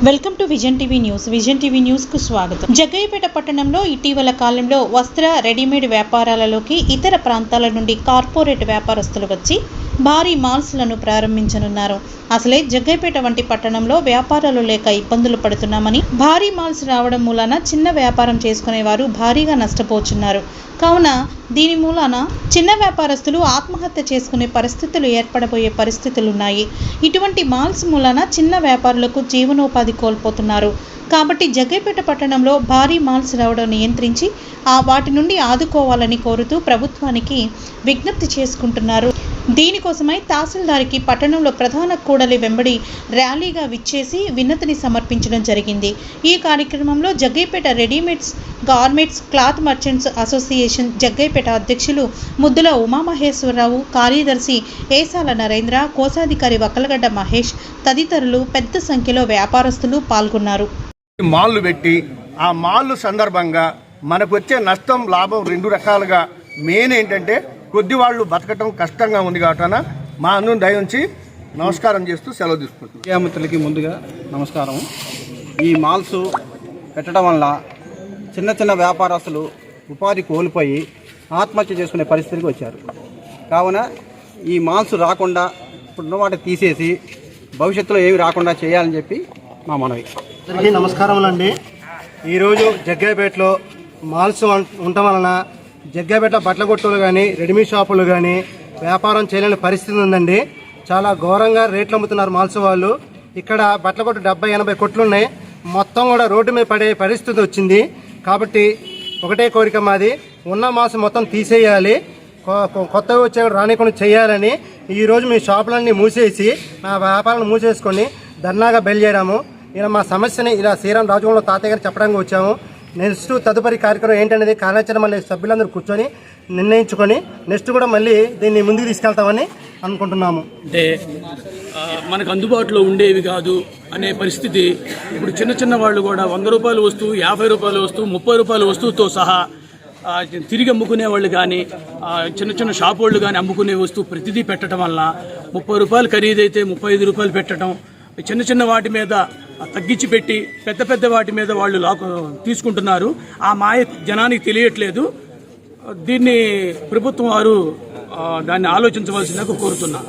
Welcome to vision TV news. Vision TV news కు స్వాగతం. జగ్గయ్యపేట పట్టణంలో ఇటీవల కాలంలో వస్త్ర రెడీమేడ్ వ్యాపారాలలోకి ఇతర ప్రాంతాల నుండి కార్పొరేట్ వ్యాపారస్తులు వచ్చి భారీ మాల్స్లను ప్రారంభించనున్నారు. అసలే జగ్గయ్యపేట వంటి పట్టణంలో వ్యాపారాలు లేక ఇబ్బందులు పడుతున్నామని, భారీ మాల్స్ రావడం మూలాన చిన్న వ్యాపారం చేసుకునేవారు భారీగా నష్టపోతున్నారు. కావున దీని మూలాన చిన్న వ్యాపారస్తులు ఆత్మహత్య చేసుకునే పరిస్థితులు ఏర్పడబోయే పరిస్థితులున్నాయి. ఇటువంటి మాల్స్ మూలాన చిన్న వ్యాపారులకు జీవనోపాధి కోల్పోతున్నారు. కాబట్టి జగ్గయ్యపేట పట్టణంలో భారీ మాల్స్ రావడం నియంత్రించి వాటి నుండి ఆదుకోవాలని కోరుతూ ప్రభుత్వానికి విజ్ఞప్తి చేసుకుంటున్నారు. దీనికోసమై తహసీల్దార్కి పట్టణంలో ప్రధాన కూడలి వెంబడి ర్యాలీగా విచ్చేసి వినతిని సమర్పించడం జరిగింది. ఈ కార్యక్రమంలో Jaggayyapeta readymades garments cloth merchants association Jaggayyapeta అధ్యక్షులు ముద్దుల ఉమామహేశ్వరరావు, కార్యదర్శి ఏసాల నరేంద్ర, కోశాధికారి వక్కలగడ్డ మహేష్ తదితరులు పెద్ద సంఖ్యలో వ్యాపారస్తులు పాల్గొన్నారు. మాల్లు పెట్టి ఆ మాల్లు సందర్భంగా మనకు వచ్చే నష్టం లాభం రెండు రకాలుగా మెయిన్ ఏంటంటే కొద్ది వాళ్ళు బతకటం కష్టంగా ఉంది కాబట్టి మా అన్ను దయించి నమస్కారం చేస్తూ సెలవు తీసుకుంటున్నాం. విద్యామిత్రులకి ముందుగా నమస్కారం. ఈ మాల్స్ పెట్టడం వల్ల చిన్న చిన్న వ్యాపారస్తులు ఉపాధి కోల్పోయి ఆత్మహత్య చేసుకునే పరిస్థితికి వచ్చారు. కావున ఈ మాల్స్ రాకుండా ఇప్పుడున్న వాటిని తీసేసి భవిష్యత్తులో ఏమి రాకుండా చేయాలని చెప్పి మా మనవి. అందరికీ నమస్కారములండి. ఈరోజు జగ్గయ్యపేటలో మాల్స్ ఉండటం వలన జగ్గయ్యపేట బట్టల కొట్టులు కానీ రెడీమేడ్ షాపులు కానీ వ్యాపారం చేయలేని పరిస్థితి ఉందండి. చాలా ఘోరంగా రేట్లు అమ్ముతున్నారు మాల్స్ వాళ్ళు. ఇక్కడ బట్టల కొట్టు 70-80 కొట్లు ఉన్నాయి. మొత్తం కూడా రోడ్డు మీద పడే పరిస్థితి వచ్చింది. కాబట్టి ఒకటే కోరిక మాది, ఉన్న మాల్స్ మొత్తం తీసేయాలి, కొత్తగా వచ్చే రానికుండా చేయాలని ఈరోజు మీ షాపులన్నీ మూసేసి మా వ్యాపారాలను మూసేసుకొని ధర్నాగా బయలుదేరాము. ఇలా మా సమస్యని ఇలా శ్రీరామ్ రాజగోంలో తాతయ్య గారు చెప్పడానికి వచ్చాము. నెక్స్ట్ తదుపరి కార్యక్రమం ఏంటనేది కార్యాచరణ మళ్ళీ సభ్యులందరూ కూర్చొని నిర్ణయించుకొని నెక్స్ట్ కూడా మళ్ళీ దీన్ని ముందుకు తీసుకెళ్తామని అనుకుంటున్నాము. అంటే మనకు అందుబాటులో ఉండేవి కాదు అనే పరిస్థితి ఇప్పుడు చిన్న చిన్న వాళ్ళు కూడా 100 రూపాయల వస్తువు, 50 రూపాయల వస్తువు, 30 రూపాయల వస్తువుతో సహా తిరిగి అమ్ముకునే వాళ్ళు కానీ చిన్న చిన్న షాప్ వాళ్ళు కానీ అమ్ముకునే వస్తువు ప్రతిదీ పెట్టడం వల్ల 30 రూపాయలు ఖరీదైతే 35 రూపాయలు పెట్టడం, చిన్న చిన్న వాటి మీద తగ్గించి పెట్టి పెద్ద పెద్ద వాటి మీద వాళ్ళు తీసుకుంటున్నారు. ఆ మాయ జనానికి తెలియట్లేదు. దీన్ని ప్రభుత్వం వారు దాన్ని ఆలోచించవలసిందిగా కోరుతున్నారు.